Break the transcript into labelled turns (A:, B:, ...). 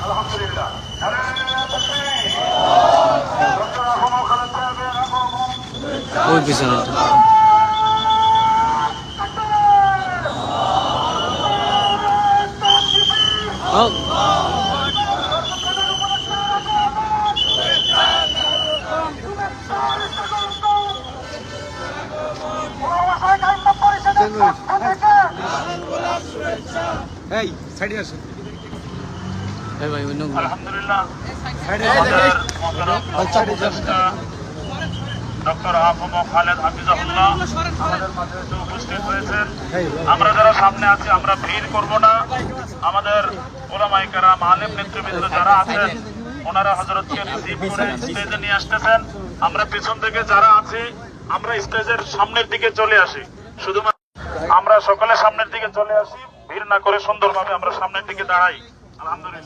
A: আলহামদুলিল্লাহ।
B: ওই পিছনে
C: এই সাইডে আসুন।
B: ভাই অন্য
A: আলহামদুলিল্লাহ ডক্টর আহম খালেদ হাফিজাহুল্লাহ আমাদের মাঝে এসে উপস্থিত হয়েছেন। আমরা যারা সামনে আছি আমরা ভিড় করব না। আমাদের ওলামায়ে কেরাম আলেম নেতৃবৃন্দ যারা আছেন ওনারা হযরতকে রিসিভ করে স্টেজে নিয়ে আসতেছেন। আমরা পিছন থেকে যারা আছি আমরা স্টেজের সামনের দিকে চলে আসি। শুধুমাত্র আমরা সকলে সামনের দিকে চলে আসি, ভিড় না করে সুন্দরভাবে আমরা সামনের দিকে দাঁড়াই। আলহামদুলিল্লাহ।